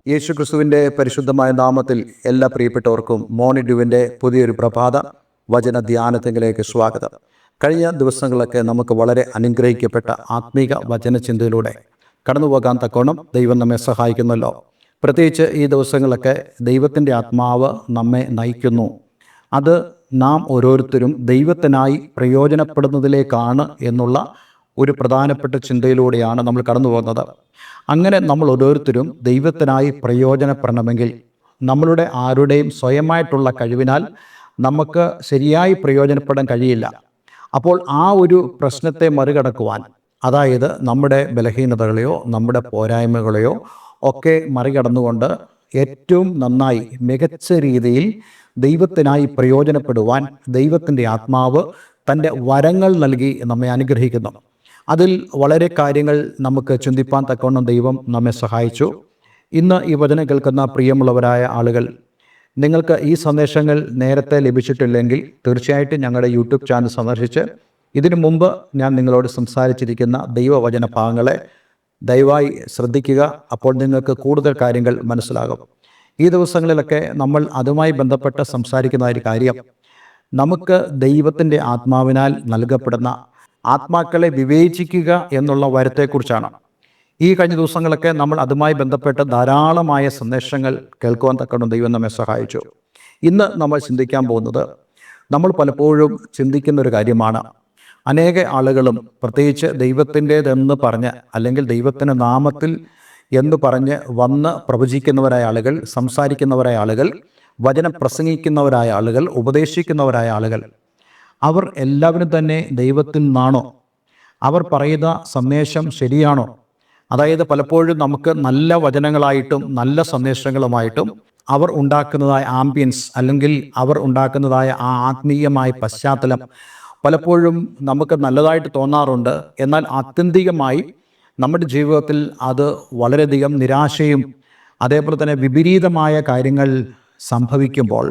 യേശുക്രിസ്തുവിൻ്റെ പരിശുദ്ധമായ നാമത്തിൽ എല്ലാ പ്രിയപ്പെട്ടവർക്കും മോർണിംഗ് ഡ്യൂവിൻ്റെ പുതിയൊരു പ്രഭാത വചന ധ്യാനത്തിലേക്ക് സ്വാഗതം. കഴിഞ്ഞ ദിവസങ്ങളൊക്കെ നമുക്ക് വളരെ അനുഗ്രഹിക്കപ്പെട്ട ആത്മീക വചനചിന്തയിലൂടെ കടന്നു പോകാൻ തക്കോണം ദൈവം നമ്മെ സഹായിക്കുന്നല്ലോ. പ്രത്യേകിച്ച് ഈ ദിവസങ്ങളൊക്കെ ദൈവത്തിൻ്റെ ആത്മാവ് നമ്മെ നയിക്കുന്നു. അത് നാം ഓരോരുത്തരും ദൈവത്തിനായി പ്രയോജനപ്പെടുന്നതിലേക്കാണ് എന്നുള്ള ഒരു പ്രധാനപ്പെട്ട ചിന്തയിലൂടെയാണ് നമ്മൾ കടന്നു പോകുന്നത്. അങ്ങനെ നമ്മൾ ഓരോരുത്തരും ദൈവത്തിനായി പ്രയോജനപ്പെടണമെങ്കിൽ നമ്മളുടെ ആരുടെയും സ്വയമായിട്ടുള്ള കഴിവിനാൽ നമുക്ക് ശരിയായി പ്രയോജനപ്പെടാൻ കഴിയില്ല. അപ്പോൾ ആ ഒരു പ്രശ്നത്തെ മറികടക്കുവാൻ, അതായത് നമ്മുടെ ബലഹീനതകളെയോ നമ്മുടെ പോരായ്മകളെയോ ഒക്കെ മറികടന്നുകൊണ്ട് ഏറ്റവും നന്നായി മികച്ച രീതിയിൽ ദൈവത്തിനായി പ്രയോജനപ്പെടുവാൻ ദൈവത്തിൻ്റെ ആത്മാവ് തൻ്റെ വരങ്ങൾ നൽകി നമ്മെ അനുഗ്രഹിക്കുന്നു. അതിൽ വളരെ കാര്യങ്ങൾ നമുക്ക് ചിന്തിപ്പാൻ തക്കവണ്ണം ദൈവം നമ്മെ സഹായിച്ചു. ഇന്ന് ഈ വചനം കേൾക്കുന്ന പ്രിയമുള്ളവരായ ആളുകൾ, നിങ്ങൾക്ക് ഈ സന്ദേശങ്ങൾ നേരത്തെ ലഭിച്ചിട്ടില്ലെങ്കിൽ തീർച്ചയായിട്ടും ഞങ്ങളുടെ യൂട്യൂബ് ചാനൽ സന്ദർശിച്ച് ഇതിനു മുമ്പ് ഞാൻ നിങ്ങളോട് സംസാരിച്ചിരിക്കുന്ന ദൈവവചന ഭാഗങ്ങളെ ദയവായി ശ്രദ്ധിക്കുക. അപ്പോൾ നിങ്ങൾക്ക് കൂടുതൽ കാര്യങ്ങൾ മനസ്സിലാകും. ഈ ദിവസങ്ങളിലൊക്കെ നമ്മൾ അതുമായി ബന്ധപ്പെട്ട് സംസാരിക്കുന്ന ഒരു കാര്യം, നമുക്ക് ദൈവത്തിൻ്റെ ആത്മാവിനാൽ നൽകപ്പെടുന്ന ആത്മാക്കളെ വിവേചിക്കുക എന്നുള്ള വരത്തെക്കുറിച്ചാണ്. ഈ കഴിഞ്ഞ ദിവസങ്ങളൊക്കെ നമ്മൾ അതുമായി ബന്ധപ്പെട്ട് ധാരാളമായ സന്ദേശങ്ങൾ കേൾക്കുവാൻ തക്കണം ദൈവം നമ്മെ സഹായിച്ചു. ഇന്ന് നമ്മൾ ചിന്തിക്കാൻ പോകുന്നത്, നമ്മൾ പലപ്പോഴും ചിന്തിക്കുന്ന ഒരു കാര്യമാണ്. അനേക ആളുകളും പ്രത്യേകിച്ച് ദൈവത്തിൻ്റേതെന്ന് പറഞ്ഞ് അല്ലെങ്കിൽ ദൈവത്തിൻ്റെ നാമത്തിൽ എന്ന് പറഞ്ഞ് വന്ന് പ്രവചിക്കുന്നവരായ ആളുകൾ, സംസാരിക്കുന്നവരായ ആളുകൾ, വചനം പ്രസംഗിക്കുന്നവരായ ആളുകൾ, ഉപദേശിക്കുന്നവരായ ആളുകൾ, അവർ എല്ലാവരും തന്നെ ദൈവത്തിൽ നിന്നാണോ? അവർ പറയുന്ന സന്ദേശം ശരിയാണോ? അതായത് പലപ്പോഴും നമുക്ക് നല്ല വചനങ്ങളായിട്ടും നല്ല സന്ദേശങ്ങളുമായിട്ടും അവർ ഉണ്ടാക്കുന്നതായ ആംബിയൻസ് അല്ലെങ്കിൽ അവർ ഉണ്ടാക്കുന്നതായ ആ ആത്മീയമായ പശ്ചാത്തലം പലപ്പോഴും നമുക്ക് നല്ലതായിട്ട് തോന്നാറുണ്ട്. എന്നാൽ ആത്യന്തികമായി നമ്മുടെ ജീവിതത്തിൽ അത് വളരെയധികം നിരാശയും അതേപോലെ തന്നെ വിപരീതമായ കാര്യങ്ങൾ സംഭവിക്കുമ്പോൾ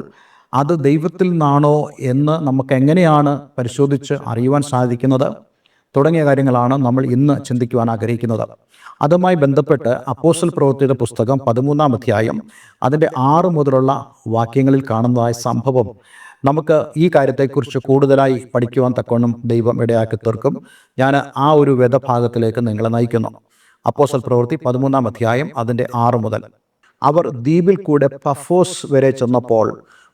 അത് ദൈവത്തിൽ നിന്നാണോ എന്ന് നമുക്ക് എങ്ങനെയാണ് പരിശോധിച്ച് അറിയുവാൻ സാധിക്കുന്നത് തുടങ്ങിയ കാര്യങ്ങളാണ് നമ്മൾ ഇന്ന് ചിന്തിക്കുവാൻ ആഗ്രഹിക്കുന്നത്. അതുമായി ബന്ധപ്പെട്ട് അപ്പോസ്തല പ്രവൃത്തിയുടെ പുസ്തകം 13-ാം അധ്യായം അതിൻ്റെ 6 മുതലുള്ള വാക്യങ്ങളിൽ കാണുന്നതായ സംഭവം നമുക്ക് ഈ കാര്യത്തെക്കുറിച്ച് കൂടുതലായി പഠിക്കുവാൻ തക്കവണ്ണം ദൈവം ഇടയാക്കി തീർക്കും. ഞാൻ ആ ഒരു വേദഭാഗത്തിലേക്ക് നിങ്ങളെ നയിക്കുന്നു. അപ്പോസ്തല പ്രവൃത്തി 13-ാം അധ്യായം അതിൻ്റെ 6 മുതൽ. അവർ ദ്വീപിൽ കൂടെ പഫോസ് വരെ ചെന്നപ്പോൾ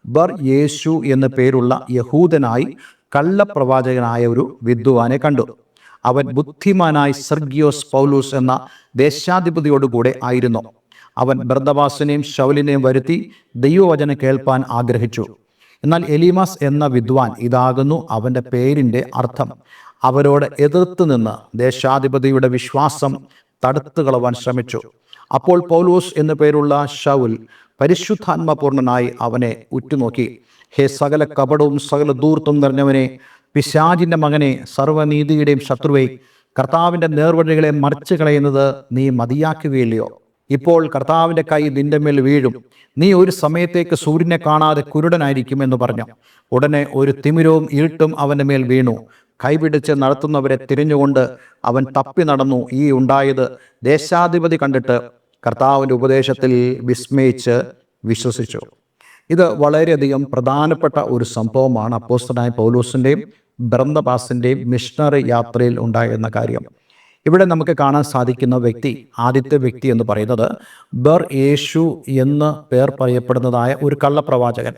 ബർ യേശു എന്ന പേരുള്ള യഹൂദനായി കള്ളപ്രവാചകനായ ഒരു വിദ്വാനെ കണ്ടു. അവൻ ബുദ്ധിമാനായി സെർഗ്യോസ് പൗലൂസ് എന്ന ദേശാധിപതിയോടുകൂടെ ആയിരുന്നു. അവൻ ബർന്നബാസിനെയും ശൗലിനെയും വരുത്തി ദൈവവചനം കേൾപ്പാൻ ആഗ്രഹിച്ചു. എന്നാൽ എലീമാസ് എന്ന വിദ്വാൻ, ഇതാകുന്നു അവൻ്റെ പേരിൻ്റെ അർത്ഥം, അവരോട് എതിർത്ത് നിന്ന് ദേശാധിപതിയുടെ വിശ്വാസം തടുത്തു കളവാൻ ശ്രമിച്ചു. അപ്പോൾ പൗലോസ് എന്നു പേരുള്ള ശൗൽ പരിശുദ്ധാത്മപൂർണനായി അവനെ ഉറ്റുനോക്കി, ഹേ സകല കപടവും സകല ധൂർത്തും നിറഞ്ഞവനെ, പിശാചിൻ്റെ മകനെ, സർവ്വനീതിയുടെയും ശത്രുവേ, കർത്താവിൻ്റെ നേർവഴികളെ മറിച്ചു കളയുന്നത് നീ മതിയാക്കുകയില്ലയോ? ഇപ്പോൾ കർത്താവിൻ്റെ കൈ നിന്റെ മേൽ വീഴും. നീ ഒരു സമയത്തേക്ക് സൂര്യനെ കാണാതെ കുരുടനായിരിക്കും എന്ന് പറഞ്ഞു. ഉടനെ ഒരു തിമിരവും ഇരുട്ടും അവൻ്റെ മേൽ വീണു. കൈപിടിച്ച് നടത്തുന്നവരെ തിരിഞ്ഞുകൊണ്ട് അവൻ തപ്പി നടന്നു. ഈ ഉണ്ടായത് ദേശാധിപതി കണ്ടിട്ട് കർത്താവിൻ്റെ ഉപദേശത്തിൽ വിസ്മയിച്ച് വിശ്വസിച്ചു. ഇത് വളരെയധികം പ്രധാനപ്പെട്ട ഒരു സംഭവമാണ്. അപ്പോസ്തലനായ പൗലോസിൻ്റെയും ബർന്നബാസിൻ്റെയും മിഷണറി യാത്രയിൽ ഉണ്ടായിരുന്ന കാര്യം. ഇവിടെ നമുക്ക് കാണാൻ സാധിക്കുന്ന വ്യക്തി, ആദ്യത്തെ വ്യക്തി എന്ന് പറയുന്നത് ബർ യേശു എന്ന് പേർ പറയപ്പെടുന്നതായ ഒരു കള്ളപ്രവാചകൻ.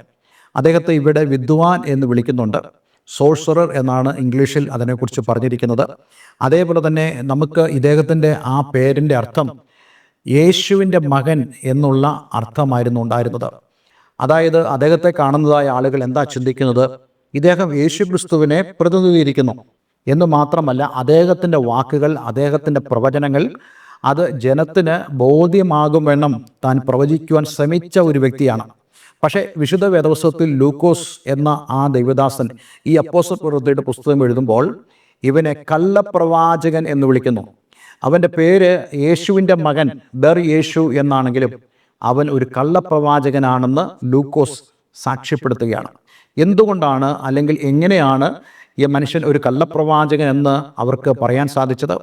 അദ്ദേഹത്തെ ഇവിടെ വിദ്വാൻ എന്ന് വിളിക്കുന്നുണ്ട്. സോഴ്സറർ എന്നാണ് ഇംഗ്ലീഷിൽ അതിനെക്കുറിച്ച് പറഞ്ഞിരിക്കുന്നത്. അതേപോലെ തന്നെ നമുക്ക് ഇദ്ദേഹത്തിൻ്റെ ആ പേരിൻ്റെ അർത്ഥം യേശുവിൻ്റെ മകൻ എന്നുള്ള അർത്ഥമായിരുന്നു ഉണ്ടായിരുന്നത്. അതായത് അദ്ദേഹത്തെ കാണുന്നതായ ആളുകൾ എന്താ ചിന്തിക്കുന്നത്? ഇദ്ദേഹം യേശുക്രിസ്തുവിനെ പ്രതിനിധീകരിക്കുന്നു എന്ന് മാത്രമല്ല, അദ്ദേഹത്തിൻ്റെ വാക്കുകൾ, അദ്ദേഹത്തിൻ്റെ പ്രവചനങ്ങൾ അത് ജനത്തിന് ബോധ്യമാകും വേണം താൻ പ്രവചിക്കുവാൻ ശ്രമിച്ച ഒരു വ്യക്തിയാണ്. പക്ഷേ വിശുദ്ധ വേദപുസ്തകത്തിൽ ലൂക്കോസ് എന്ന ആ ദൈവദാസൻ ഈ അപ്പോസ്തല പ്രവൃത്തിയുടെ പുസ്തകം എഴുതുമ്പോൾ ഇവനെ കള്ളപ്രവാചകൻ എന്ന് വിളിക്കുന്നു. അവൻ്റെ പേര് യേശുവിൻ്റെ മകൻ ബർ യേശു എന്നാണെങ്കിലും അവൻ ഒരു കള്ളപ്രവാചകനാണെന്ന് ലൂക്കോസ് സാക്ഷ്യപ്പെടുത്തുകയാണ്. എന്തുകൊണ്ടാണ് അല്ലെങ്കിൽ എങ്ങനെയാണ് ഈ മനുഷ്യൻ ഒരു കള്ളപ്രവാചകൻ എന്ന് അവർക്ക് പറയാൻ സാധിച്ചത്?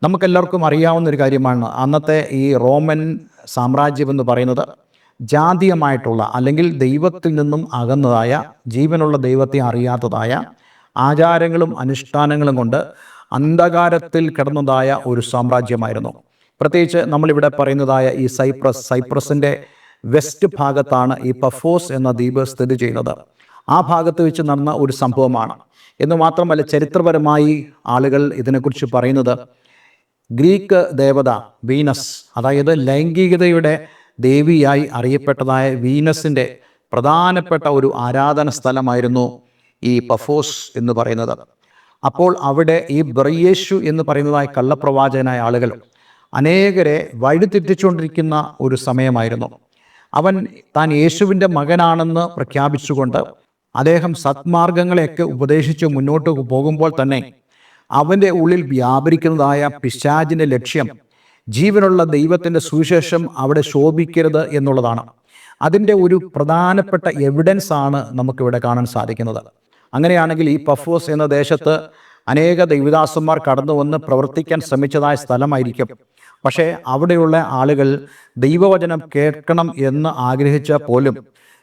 നമുക്കെല്ലാവർക്കും അറിയാവുന്ന ഒരു കാര്യമാണ്, അന്നത്തെ ഈ റോമൻ സാമ്രാജ്യം എന്ന് പറയുന്നത് ജാതീയമായിട്ടുള്ള അല്ലെങ്കിൽ ദൈവത്തിൽ നിന്നും അകന്നതായ, ജീവനുള്ള ദൈവത്തെ അറിയാത്തതായ ആചാരങ്ങളും അനുഷ്ഠാനങ്ങളും കൊണ്ട് അന്ധകാരത്തിൽ കിടന്നതായ ഒരു സാമ്രാജ്യമായിരുന്നു. പ്രത്യേകിച്ച് നമ്മളിവിടെ പറയുന്നതായ ഈ സൈപ്രസിൻ്റെ വെസ്റ്റ് ഭാഗത്താണ് ഈ പഫോസ് എന്ന ദ്വീപ് സ്ഥിതി ചെയ്യുന്നത്. ആ ഭാഗത്ത് വെച്ച് നടന്ന ഒരു സംഭവമാണ് എന്ന് മാത്രമല്ല, ചരിത്രപരമായി ആളുകൾ ഇതിനെക്കുറിച്ച് പറയുന്നത് ഗ്രീക്ക് ദേവത വീനസ്, അതായത് ലൈംഗികതയുടെ ദേവിയായി അറിയപ്പെട്ടതായ വീനസിൻ്റെ പ്രധാനപ്പെട്ട ഒരു ആരാധന സ്ഥലമായിരുന്നു ഈ പഫോസ് എന്ന് പറയുന്നത്. അപ്പോൾ അവിടെ ഈ ബർയേശു എന്ന് പറയുന്നതായ കള്ളപ്രവാചകനായ ആളുകൾ അനേകരെ വഴിതെറ്റിച്ചുകൊണ്ടിരിക്കുന്ന ഒരു സമയമായിരുന്നു. അവൻ താൻ യേശുവിൻ്റെ മകനാണെന്ന് പ്രഖ്യാപിച്ചുകൊണ്ട് അദ്ദേഹം സത്മാർഗങ്ങളെയൊക്കെ ഉപദേശിച്ച് മുന്നോട്ട് പോകുമ്പോൾ തന്നെ അവൻ്റെ ഉള്ളിൽ വ്യാപരിക്കുന്നതായ പിശാചിൻ്റെ ലക്ഷ്യം ജീവനുള്ള ദൈവത്തിൻ്റെ സുവിശേഷം അവിടെ ശോഭിക്കരുത് എന്നുള്ളതാണ്. അതിൻ്റെ ഒരു പ്രധാനപ്പെട്ട എവിഡൻസ് ആണ് നമുക്കിവിടെ കാണാൻ സാധിക്കുന്നത്. അങ്ങനെയാണെങ്കിൽ ഈ പഫോസ് എന്ന ദേശത്ത് അനേക ദൈവദാസന്മാർ കടന്നു വന്ന് പ്രവർത്തിക്കാൻ ശ്രമിച്ചതായ സ്ഥലമായിരിക്കും. പക്ഷേ അവിടെയുള്ള ആളുകൾ ദൈവവചനം കേൾക്കണം എന്ന് ആഗ്രഹിച്ചാൽ പോലും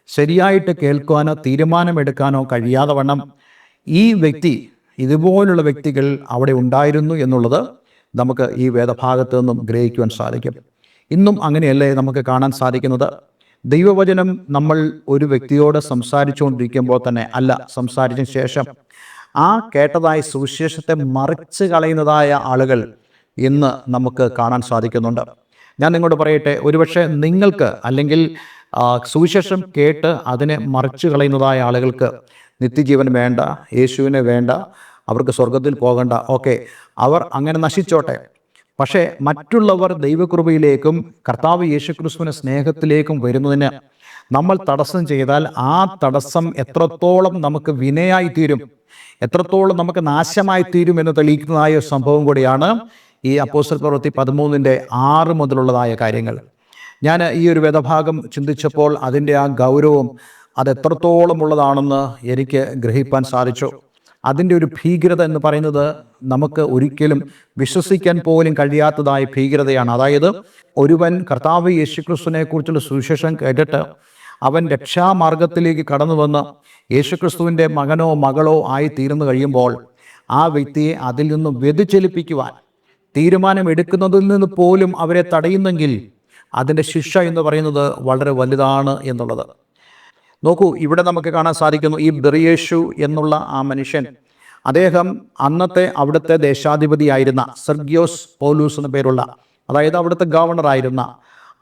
ശരിയായിട്ട് കേൾക്കുവാനോ തീരുമാനമെടുക്കാനോ കഴിയാതെ വണ്ണം ഈ വ്യക്തി, ഇതുപോലുള്ള വ്യക്തികൾ അവിടെ ഉണ്ടായിരുന്നു എന്നുള്ളത് നമുക്ക് ഈ വേദഭാഗത്ത് നിന്നും ഗ്രഹിക്കുവാൻ സാധിക്കും. ഇന്നും അങ്ങനെയല്ലേ നമുക്ക് കാണാൻ സാധിക്കുന്നത്? ദൈവവചനം നമ്മൾ ഒരു വ്യക്തിയോട് സംസാരിച്ചുകൊണ്ടിരിക്കുമ്പോൾ തന്നെ അല്ല, സംസാരിച്ചതിന് ശേഷം ആ കേട്ടതായ സുവിശേഷത്തെ മറിച്ച് കളയുന്നതായ ആളുകൾ ഇന്ന് നമുക്ക് കാണാൻ സാധിക്കുന്നുണ്ട്. ഞാൻ നിങ്ങളോട് പറയട്ടെ, ഒരുപക്ഷെ നിങ്ങൾക്ക് അല്ലെങ്കിൽ സുവിശേഷം കേട്ട് അതിനെ മറിച്ച് കളയുന്നതായ ആളുകൾക്ക് നിത്യജീവൻ വേണ്ട, യേശുവിനെ വേണ്ട, അവർക്ക് സ്വർഗത്തിൽ പോകണ്ട, ഓക്കെ, അവർ അങ്ങനെ നശിച്ചോട്ടെ. പക്ഷേ മറ്റുള്ളവർ ദൈവകൃപയിലേക്കും കർത്താവ് യേശുക്രിസ്തുവിൻ്റെ സ്നേഹത്തിലേക്കും വരുന്നതിന് നമ്മൾ തടസ്സം ചെയ്താൽ ആ തടസ്സം എത്രത്തോളം നമുക്ക് വിനയായി തീരും, എത്രത്തോളം നമുക്ക് നാശമായി തീരും എന്ന് തെളിയിക്കുന്നതായ സംഭവം കൂടിയാണ് ഈ അപ്പോസ്തല പ്രവൃത്തി 13:6 മുതലുള്ളതായ കാര്യങ്ങൾ. ഞാൻ ഈ ഒരു വേദഭാഗം ചിന്തിച്ചപ്പോൾ അതിൻ്റെ ആ ഗൗരവം അതെത്രത്തോളം ഉള്ളതാണെന്ന് എനിക്ക് ഗ്രഹിപ്പാൻ സാധിച്ചു. അതിൻ്റെ ഒരു ഭീകരത എന്ന് പറയുന്നത് നമുക്ക് ഒരിക്കലും വിശ്വസിക്കാൻ പോലും കഴിയാത്തതായ ഭീകരതയാണ്. അതായത് ഒരുവൻ കർത്താവ് യേശുക്രിസ്തുവിനെ കുറിച്ചുള്ള സുവിശേഷം കേട്ടിട്ട് അവൻ രക്ഷാമാർഗത്തിലേക്ക് കടന്നു വന്ന് യേശുക്രിസ്തുവിൻ്റെ മകനോ മകളോ ആയി തീർന്നു കഴിയുമ്പോൾ ആ വ്യക്തിയെ അതിൽ നിന്നും വ്യതിചലിപ്പിക്കുവാൻ തീരുമാനമെടുക്കുന്നതിൽ നിന്ന് പോലും അവരെ തടയുന്നെങ്കിൽ അതിൻ്റെ ശിക്ഷ എന്ന് പറയുന്നത് വളരെ വലുതാണ് എന്നുള്ളത്. നോക്കൂ, ഇവിടെ നമുക്ക് കാണാൻ സാധിക്കുന്നു ഈ ബർയേശു എന്നുള്ള ആ മനുഷ്യൻ, അദ്ദേഹം അന്നത്തെ അവിടുത്തെ ദേശാധിപതിയായിരുന്ന സെർഗ്യോസ് പൗലൂസ് എന്ന പേരുള്ള, അതായത് അവിടുത്തെ ഗവർണറായിരുന്ന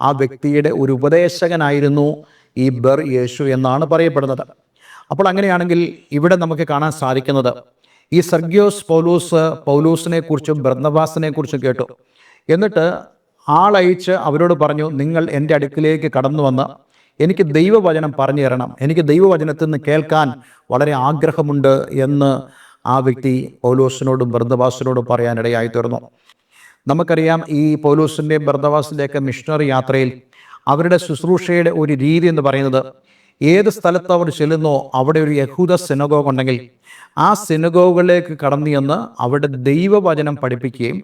ആ വ്യക്തിയുടെ ഒരു ഉപദേശകനായിരുന്നു ഈ ബർയേശു എന്നാണ് പറയപ്പെടുന്നത്. അപ്പോൾ അങ്ങനെയാണെങ്കിൽ ഇവിടെ നമുക്ക് കാണാൻ സാധിക്കുന്നത് ഈ സെർഗ്യോസ് പൗലൂസിനെ കുറിച്ചും ബർന്നബാസിനെ കുറിച്ചും കേട്ടു. എന്നിട്ട് ആളയച്ച് അവരോട് പറഞ്ഞു, നിങ്ങൾ എൻ്റെ അടുക്കിലേക്ക് കടന്നു വന്ന് എനിക്ക് ദൈവവചനം പറഞ്ഞു തരണം, എനിക്ക് ദൈവവചനത്തിൽ നിന്ന് കേൾക്കാൻ വളരെ ആഗ്രഹമുണ്ട് എന്ന് ആ വ്യക്തി പൗലോസിനോടും ബർന്നബാസിനോടും പറയാനിടയായി തീർന്നു. നമുക്കറിയാം, ഈ പൗലോസിൻ്റെയും ബർന്നബാസിൻ്റെയൊക്കെ മിഷണറി യാത്രയിൽ അവരുടെ ശുശ്രൂഷയുടെ ഒരു രീതി എന്ന് പറയുന്നത്, ഏത് സ്ഥലത്ത് അവർ ചെല്ലുന്നോ അവിടെ ഒരു യഹൂദ സിനഗോഗ് ഉണ്ടെങ്കിൽ ആ സിനഗോഗിലേക്ക് കടന്നു ചെന്ന് അവിടെ ദൈവവചനം പഠിപ്പിക്കുകയും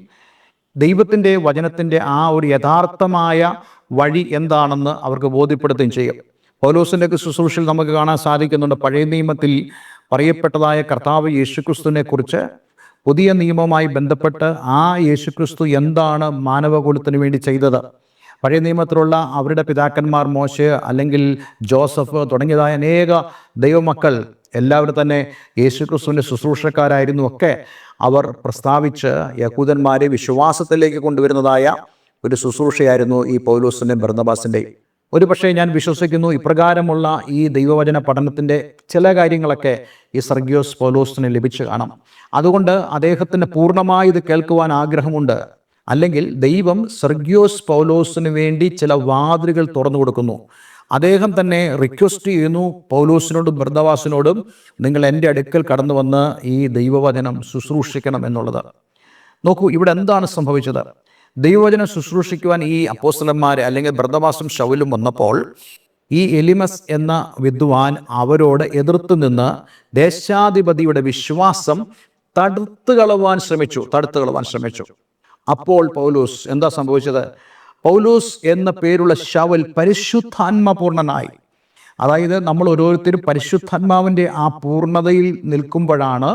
ദൈവത്തിൻ്റെ വചനത്തിൻ്റെ ആ ഒരു യഥാർത്ഥമായ വഴി എന്താണെന്ന് അവർക്ക് ബോധ്യപ്പെടുത്തുകയും ചെയ്യും. പൗലോസിൻ്റെ ശുശ്രൂഷയിൽ നമുക്ക് കാണാൻ സാധിക്കുന്നുണ്ട്, പഴയ നിയമത്തിൽ പറയപ്പെട്ടതായ കർത്താവ് യേശുക്രിസ്തുവിനെ കുറിച്ച് പുതിയ നിയമവുമായി ബന്ധപ്പെട്ട് ആ യേശുക്രിസ്തു എന്താണ് മാനവകുലത്തിന് വേണ്ടി ചെയ്തത്. പഴയ നിയമത്തിലുള്ള അവരുടെ പിതാക്കന്മാർ മോശെ അല്ലെങ്കിൽ ജോസഫ് തുടങ്ങിയതായ അനേക ദൈവമക്കൾ എല്ലാവരും തന്നെ യേശുക്രിസ്തുവിൻ്റെ ശുശ്രൂഷക്കാരായിരുന്നു. ഒക്കെ അവർ പ്രസ്താവിച്ച് യഹൂദന്മാരെ വിശ്വാസത്തിലേക്ക് കൊണ്ടുവരുന്നതായ ഒരു ശുശ്രൂഷയായിരുന്നു ഈ പൗലോസിൻ്റെയും ബർന്നബാസിൻ്റെയും. ഒരു പക്ഷേ ഞാൻ വിശ്വസിക്കുന്നു ഇപ്രകാരമുള്ള ഈ ദൈവവചന പഠനത്തിൻ്റെ ചില കാര്യങ്ങളൊക്കെ ഈ സെർഗ്യോസ് പൗലോസിന് ലഭിച്ചു കാണാം. അതുകൊണ്ട് അദ്ദേഹത്തിന് പൂർണ്ണമായി ഇത് കേൾക്കുവാൻ ആഗ്രഹമുണ്ട്. അല്ലെങ്കിൽ ദൈവം സെർഗ്യോസ് പൗലോസിന് വേണ്ടി ചില വാതിലുകൾ തുറന്നു കൊടുക്കുന്നു. അദ്ദേഹം തന്നെ റിക്വസ്റ്റ് ചെയ്യുന്നു പൗലോസിനോടും ബർന്നബാസിനോടും, നിങ്ങൾ എൻ്റെ അടുക്കൽ കടന്നു വന്ന് ഈ ദൈവവചനം ശുശ്രൂഷിക്കണം എന്നുള്ളത്. നോക്കൂ, ഇവിടെ എന്താണ് സംഭവിച്ചത്? ദൈവവചനം ശുശ്രൂഷിക്കുവാൻ ഈ അപ്പോസ്തലന്മാർ അല്ലെങ്കിൽ ബർന്നബാസും ശൗലും വന്നപ്പോൾ ഈ എലിമസ് എന്ന വിദ്വാൻ അവരോട് എതിർത്ത് നിന്ന് ദേശാധിപതിയുടെ വിശ്വാസം തടുത്തു കളവാൻ ശ്രമിച്ചു. അപ്പോൾ പൗലോസ് എന്താ സംഭവിച്ചത്? പൗലോസ് എന്ന പേരുള്ള ശൗൽ പരിശുദ്ധാത്മപൂർണനായി. അതായത് നമ്മൾ ഓരോരുത്തരും പരിശുദ്ധാത്മാവിൻ്റെ ആ പൂർണ്ണതയിൽ നിൽക്കുമ്പോഴാണ്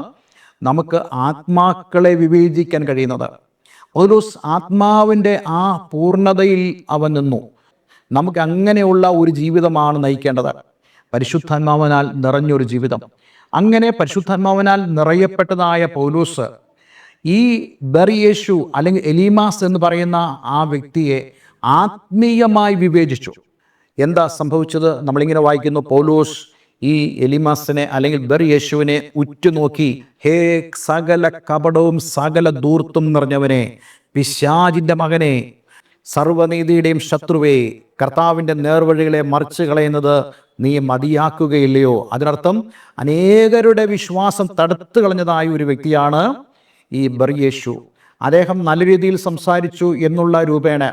നമുക്ക് ആത്മാക്കളെ വിവേചിക്കാൻ കഴിയുന്നത്. പൗലോസ് ആത്മാവിൻ്റെ ആ പൂർണ്ണതയിൽ അവൻ നിന്നു. നമുക്ക് അങ്ങനെയുള്ള ഒരു ജീവിതമാണ് നയിക്കേണ്ടത്, പരിശുദ്ധാത്മാവിനാൽ നിറഞ്ഞൊരു ജീവിതം. അങ്ങനെ പരിശുദ്ധാത്മാവിനാൽ നിറയപ്പെട്ടതായ പൗലോസ് ഈ ബർയേശു അല്ലെങ്കിൽ എലീമാസ് എന്ന് പറയുന്ന ആ വ്യക്തിയെ ആത്മീയമായി വിവേചിച്ചു. എന്താ സംഭവിച്ചത്? നമ്മളിങ്ങനെ വായിക്കുന്നു, പൗലോസ് ഈ എലീമാസിനെ അല്ലെങ്കിൽ ബർയേശുവിനെ ഉറ്റുനോക്കി, ഹേ സകല കപടവും സകല ധൂർത്തും നിറഞ്ഞവനെ, പിശാചിൻ്റെ മകനെ, സർവ്വനീതിയുടെയും ശത്രുവേ, കർത്താവിൻ്റെ നേർവഴികളെ മറിച്ച് കളയുന്നത് നീ മതിയാക്കുകയില്ലയോ? അതിനർത്ഥം അനേകരുടെ വിശ്വാസം തടുത്തു കളഞ്ഞതായ ഒരു വ്യക്തിയാണ് ഈ ബർയേശു. അദ്ദേഹം നല്ല രീതിയിൽ സംസാരിച്ചു എന്നുള്ള രൂപേണ,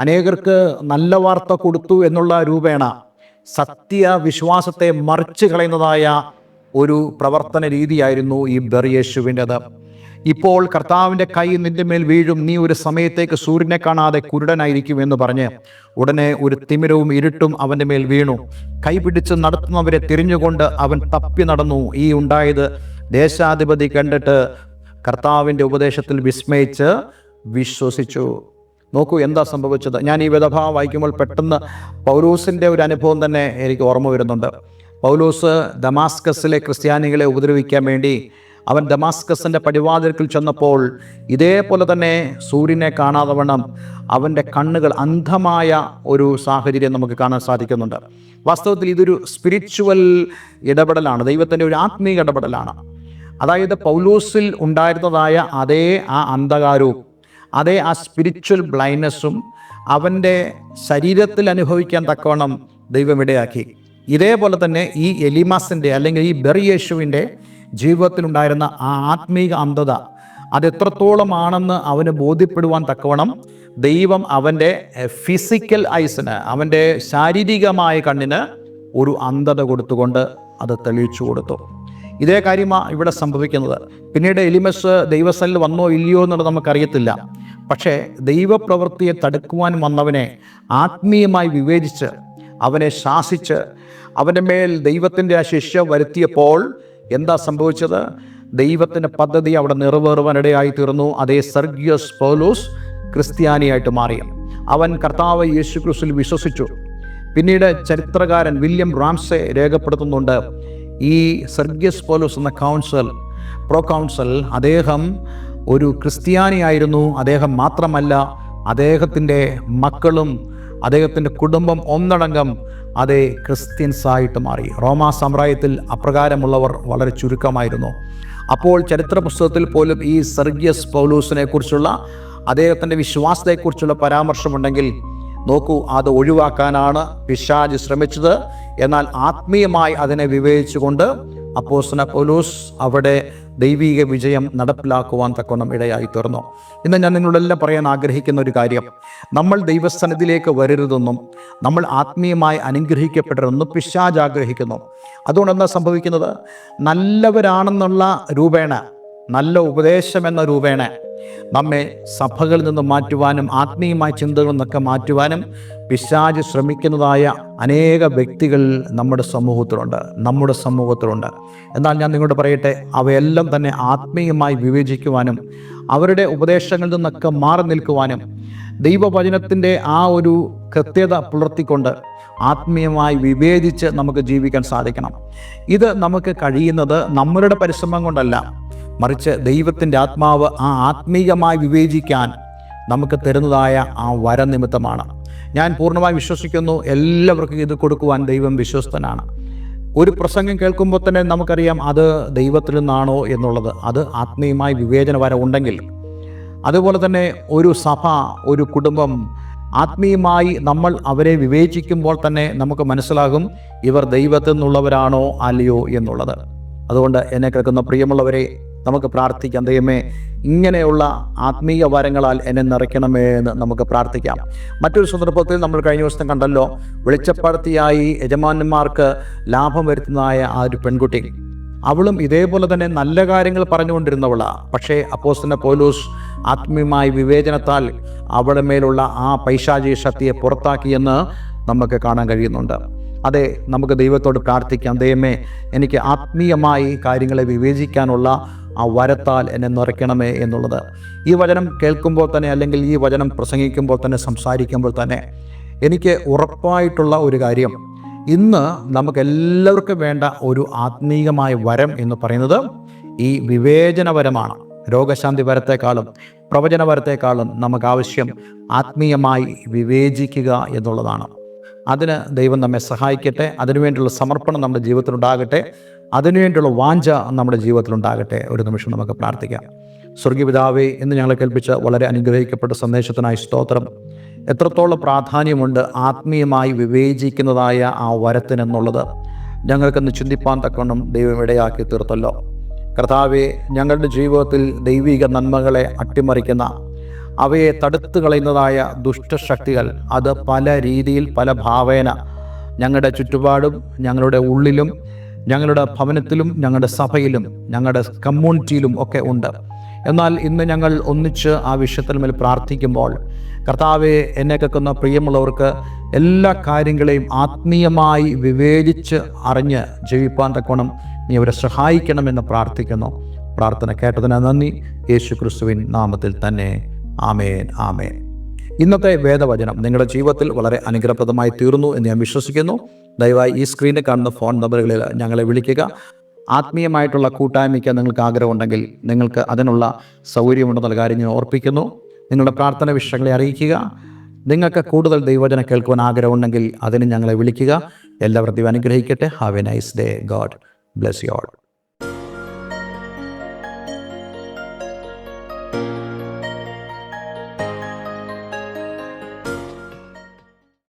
അനേകർക്ക് നല്ല വാർത്ത കൊടുത്തു എന്നുള്ള രൂപേണ സത്യവിശ്വാസത്തെ മറിച്ച് കളയുന്നതായ ഒരു പ്രവർത്തന രീതിയായിരുന്നു ഈ ബർയേശുവിൻ്റെത്. ഇപ്പോൾ കർത്താവിൻ്റെ കൈ നിന്റെ മേൽ വീഴും, നീ ഒരു സമയത്തേക്ക് സൂര്യനെ കാണാതെ കുരുടനായിരിക്കും എന്ന് പറഞ്ഞ് ഉടനെ ഒരു തിമിരവും ഇരുട്ടും അവൻ്റെ മേൽ വീണു. കൈപിടിച്ച് നടത്തുന്നവരെ തിരിഞ്ഞുകൊണ്ട് അവൻ തപ്പി നടന്നു. ഈ ഉണ്ടായത് ദേശാധിപതി കണ്ടിട്ട് കർത്താവിൻ്റെ ഉപദേശത്തിൽ വിസ്മയിച്ച് വിശ്വസിച്ചു. നോക്കൂ എന്താ സംഭവിച്ചത്. ഞാൻ ഈ വിധഭ വായിക്കുമ്പോൾ പെട്ടെന്ന് പൗലോസിൻ്റെ ഒരു അനുഭവം തന്നെ എനിക്ക് ഓർമ്മ വരുന്നുണ്ട്. പൗലോസ് ദമാസ്കസിലെ ക്രിസ്ത്യാനികളെ ഉപദ്രവിക്കാൻ വേണ്ടി അവൻ ദമാസ്കസിൻ്റെ പടിവാതിൽക്കൽ ചെന്നപ്പോൾ ഇതേപോലെ തന്നെ സൂര്യനെ കാണാതെ വണ്ണം അവൻ്റെ കണ്ണുകൾ അന്ധമായ ഒരു സാഹചര്യം നമുക്ക് കാണാൻ സാധിക്കുന്നുണ്ട്. വാസ്തവത്തിൽ ഇതൊരു സ്പിരിച്വൽ ഇടപെടലാണ്, ദൈവത്തിൻ്റെ ഒരു ആത്മീയ ഇടപെടലാണ്. അതായത് പൗലോസിൽ ഉണ്ടായിരുന്നതായ അതേ ആ അന്ധകാരവും അതേ ആ സ്പിരിച്വൽ ബ്ലൈൻഡ്നെസ്സും അവൻ്റെ ശരീരത്തിൽ അനുഭവിക്കാൻ തക്കവണ്ണം ദൈവം ഇടയാക്കി. ഇതേപോലെ തന്നെ ഈ എലീമാസിൻ്റെ അല്ലെങ്കിൽ ഈ ബർയേശുവിൻ്റെ ജീവിതത്തിലുണ്ടായിരുന്ന ആ ആത്മീക അന്ധത അതെത്രത്തോളമാണെന്ന് അവന് ബോധ്യപ്പെടുവാൻ തക്കവണ്ണം ദൈവം അവൻ്റെ ഫിസിക്കൽ ഐസിന്, അവൻ്റെ ശാരീരികമായ കണ്ണിന് ഒരു അന്ധത കൊടുത്തുകൊണ്ട് അത് തെളിയിച്ചു കൊടുത്തു. ഇതേ കാര്യമാണ് ഇവിടെ സംഭവിക്കുന്നത്. പിന്നീട് എലിമസ് ദൈവസനിൽ വന്നോ ഇല്ലയോ എന്നുള്ളത് നമുക്കറിയത്തില്ല. പക്ഷേ ദൈവപ്രവൃത്തിയെ തടുക്കുവാൻ വന്നവനെ ആത്മീയമായി വിവേചിച്ച് അവനെ ശാസിച്ച് അവൻ്റെ മേൽ ദൈവത്തിൻ്റെ ആ ശിക്ഷ വരുത്തിയപ്പോൾ എന്താ സംഭവിച്ചത്? ദൈവത്തിൻ്റെ പദ്ധതി അവിടെ നിറവേറുവാനിടയായി തീർന്നു. അതേ സെർഗ്യസ് പൗലോസ് ക്രിസ്ത്യാനിയായിട്ട് മാറി. അവൻ കർത്താവ് യേശു ക്രിസ്തുവിൽ വിശ്വസിച്ചു. പിന്നീട് ചരിത്രകാരൻ വില്യം റാംസെ രേഖപ്പെടുത്തുന്നുണ്ട്, ഈ സെർഗ്യസ് പൗലോസ് എന്ന പ്രോ-കൗൺസൽ അദ്ദേഹം ഒരു ക്രിസ്ത്യാനിയായിരുന്നു. അദ്ദേഹം മാത്രമല്ല, അദ്ദേഹത്തിൻ്റെ മക്കളും അദ്ദേഹത്തിൻ്റെ കുടുംബം ഒന്നടങ്കം അതേ ക്രിസ്ത്യൻസായിട്ട് മാറി. റോമാ സാമ്രാജ്യത്തിൽ അപ്രകാരമുള്ളവർ വളരെ ചുരുക്കമായിരുന്നു. അപ്പോൾ ചരിത്ര പുസ്തകത്തിൽ പോലും ഈ സെർഗ്യസ് പൗലോസിനെ കുറിച്ചുള്ള അദ്ദേഹത്തിൻ്റെ വിശ്വാസത്തെക്കുറിച്ചുള്ള പരാമർശമുണ്ടെങ്കിൽ നോക്കൂ, അത് ഒഴിവാക്കാനാണ് പിശാച് ശ്രമിച്ചത്. എന്നാൽ ആത്മീയമായി അതിനെ വിവേചിച്ചുകൊണ്ട് അപ്പോസ്തലനായ പൗലോസ് അവിടെ ദൈവിക വിജയം നടപ്പിലാക്കുവാൻ തക്കവണ്ണം ഇടയായി തീർന്നു. ഇന്ന് ഞാൻ നിങ്ങളോടെല്ലാം പറയാൻ ആഗ്രഹിക്കുന്ന ഒരു കാര്യം, നമ്മൾ ദൈവസന്നിധിയിലേക്ക് വരരുതെന്നും നമ്മൾ ആത്മീയമായി അനുഗ്രഹിക്കപ്പെടരുതെന്നും പിശാച് ആഗ്രഹിക്കുന്നു. അതുകൊണ്ട് എന്താ സംഭവിക്കുന്നത്? നല്ലവരാണെന്നുള്ള രൂപേണ, നല്ല ഉപദേശം എന്ന രൂപേണ നമ്മെ സഭകളിൽ നിന്ന് മാറ്റുവാനും ആത്മീയമായ ചിന്തകളിൽ നിന്നൊക്കെ മാറ്റുവാനും പിശാച് ശ്രമിക്കുന്നതായ അനേക വ്യക്തികൾ നമ്മുടെ സമൂഹത്തിലുണ്ട്. എന്നാൽ ഞാൻ നിങ്ങളോട് പറയട്ടെ, അവയെല്ലാം തന്നെ ആത്മീയമായി വിവേചിക്കുവാനും അവരുടെ ഉപദേശങ്ങളിൽ നിന്നൊക്കെ മാറി നിൽക്കുവാനും ദൈവവചനത്തിൻ്റെ ആ ഒരു കൃത്യത പുലർത്തിക്കൊണ്ട് ആത്മീയമായി വിവേചിച്ച് നമുക്ക് ജീവിക്കാൻ സാധിക്കണം. ഇത് നമുക്ക് കഴിയുന്നത് നമ്മളുടെ പരിശ്രമം കൊണ്ടല്ല, മറിച്ച് ദൈവത്തിൻ്റെ ആത്മാവ് ആ ആത്മീയമായി വിവേചിക്കാൻ നമുക്ക് തരുന്നതായ ആ വരനിമിത്തമാണ്. ഞാൻ പൂർണ്ണമായി വിശ്വസിക്കുന്നു, എല്ലാവർക്കും ഇത് കൊടുക്കുവാൻ ദൈവം വിശ്വസ്തനാണ്. ഒരു പ്രസംഗം കേൾക്കുമ്പോൾ തന്നെ നമുക്കറിയാം അത് ദൈവത്തിൽ നിന്നാണോ എന്നുള്ളത്. അത് ആത്മീയമായി വിവേചന വരം ഉണ്ടെങ്കിൽ, അതുപോലെ തന്നെ ഒരു സഭ, ഒരു കുടുംബം ആത്മീയമായി നമ്മൾ അവരെ വിവേചിക്കുമ്പോൾ തന്നെ നമുക്ക് മനസ്സിലാകും ഇവർ ദൈവത്തിൽ നിന്നുള്ളവരാണോ അല്ലയോ എന്നുള്ളത്. അതുകൊണ്ട് എന്നെ കേൾക്കുന്ന പ്രിയമുള്ളവരെ, നമുക്ക് പ്രാർത്ഥിക്കാം. ദൈവമേ, ഇങ്ങനെയുള്ള ആത്മീയ വരങ്ങളാൽ എന്നെ നിറയ്ക്കണമേ എന്ന് നമുക്ക് പ്രാർത്ഥിക്കാം. മറ്റൊരു സന്ദർഭത്തിൽ നമ്മൾ കഴിഞ്ഞ ദിവസം കണ്ടല്ലോ, വെളിച്ചപ്പാടത്തിയായി യജമാനന്മാർക്ക് ലാഭം വരുത്തുന്നതായ ആ ഒരു പെൺകുട്ടി. അവളും ഇതേപോലെ തന്നെ നല്ല കാര്യങ്ങൾ പറഞ്ഞുകൊണ്ടിരുന്നവളാണ്. പക്ഷേ അപ്പോസ്തലനായ പൗലോസ് ആത്മീയമായ വിവേചനത്താൽ അവളുടെ മേലുള്ള ആ പൈശാചിക ശക്തിയെ പുറത്താക്കിയെന്ന് നമുക്ക് കാണാൻ കഴിയുന്നുണ്ട്. അതെ, നമുക്ക് ദൈവത്തോട് പ്രാർത്ഥിക്കാം, ദൈവമേ എനിക്ക് ആത്മീയമായി കാര്യങ്ങളെ വിവേചിക്കാനുള്ള ആ വരത്താൽ എന്നെ നിറയ്ക്കണമേ എന്നുള്ളത്. ഈ വചനം കേൾക്കുമ്പോൾ തന്നെ, അല്ലെങ്കിൽ ഈ വചനം പ്രസംഗിക്കുമ്പോൾ തന്നെ, സംസാരിക്കുമ്പോൾ തന്നെ എനിക്ക് ഉറപ്പായിട്ടുള്ള ഒരു കാര്യം, ഇന്ന് നമുക്കെല്ലാവർക്കും വേണ്ട ഒരു ആത്മീയമായ വരം എന്ന് പറയുന്നത് ഈ വിവേചനപരമാണ്. രോഗശാന്തി വരത്തെക്കാളും പ്രവചന വരത്തെക്കാളും നമുക്ക് ആവശ്യം ആത്മീയമായി വിവേചിക്കുക എന്നുള്ളതാണ്. അതിന് ദൈവം നമ്മെ സഹായിക്കട്ടെ. അതിനുവേണ്ടിയുള്ള സമർപ്പണം നമ്മുടെ ജീവിതത്തിലുണ്ടാകട്ടെ. അതിനുവേണ്ടിയുള്ള വാഞ്ച നമ്മുടെ ജീവിതത്തിലുണ്ടാകട്ടെ. ഒരു നിമിഷം നമുക്ക് പ്രാർത്ഥിക്കാം. സ്വർഗീയ പിതാവേ, ഇന്ന് ഞങ്ങളെ കേൾപ്പിച്ച വളരെ അനുഗ്രഹിക്കപ്പെട്ട സന്ദേശത്തിനായി സ്തോത്രം. എത്രത്തോളം പ്രാധാന്യമുണ്ട് ആത്മീയമായി വിവേചിക്കുന്നതായ ആ വരത്തിനെന്നുള്ളത് ഞങ്ങൾക്കൊന്ന് ചിന്തിപ്പാൻ തക്കവണ്ണം ദൈവം ഇടയാക്കി തീർത്തല്ലോ. കർത്താവേ, ഞങ്ങളുടെ ജീവിതത്തിൽ ദൈവിക നന്മകളെ അട്ടിമറിക്കുന്ന, അവയെ തടുത്തു കളയുന്നതായ ദുഷ്ടശക്തികൾ അത് പല രീതിയിൽ, പല ഭാവേന ഞങ്ങളുടെ ചുറ്റുപാടും, ഞങ്ങളുടെ ഉള്ളിലും, ഞങ്ങളുടെ ഭവനത്തിലും, ഞങ്ങളുടെ സഭയിലും, ഞങ്ങളുടെ കമ്മ്യൂണിറ്റിയിലും ഒക്കെ ഉണ്ട്. എന്നാൽ ഇന്ന് ഞങ്ങൾ ഒന്നിച്ച് ആ വിഷയത്തിന്മേൽ പ്രാർത്ഥിക്കുമ്പോൾ, കർത്താവെ, എന്നെ കേൾക്കുന്ന പ്രിയമുള്ളവർക്ക് എല്ലാ കാര്യങ്ങളെയും ആത്മീയമായി വിവേചിച്ച് അറിഞ്ഞ് ജീവിപ്പാൻ തക്കോണം നീ അവരെ സഹായിക്കണമെന്ന് പ്രാർത്ഥിക്കുന്നു. പ്രാർത്ഥന കേട്ടതിന് നന്ദി. യേശു ക്രിസ്തുവിൻ നാമത്തിൽ തന്നെ. ആമേൻ, ആമേൻ. ഇന്നത്തെ വേദവചനം നിങ്ങളുടെ ജീവിതത്തിൽ വളരെ അനുഗ്രഹപ്രദമായി തീർന്നു എന്ന് ഞാൻ വിശ്വസിക്കുന്നു. ദയവായി ഈ സ്ക്രീനിൽ കാണുന്ന ഫോൺ നമ്പറുകളിൽ ഞങ്ങളെ വിളിക്കുക. ആത്മീയമായിട്ടുള്ള കൂട്ടായ്മയ്ക്ക് നിങ്ങൾക്ക് ആഗ്രഹമുണ്ടെങ്കിൽ നിങ്ങൾക്ക് അതിനുള്ള സൗകര്യമുണ്ടെന്നുള്ള കാര്യം ഞാൻ ഓർപ്പിക്കുന്നു. നിങ്ങളുടെ പ്രാർത്ഥന വിഷയങ്ങളെ അറിയിക്കുക. നിങ്ങൾക്ക് കൂടുതൽ ദൈവവചനം കേൾക്കുവാൻ ആഗ്രഹമുണ്ടെങ്കിൽ അതിന് ഞങ്ങളെ വിളിക്കുക. എല്ലാവരും ദൈവം അനുഗ്രഹിക്കട്ടെ. Have A nice day. God bless you all.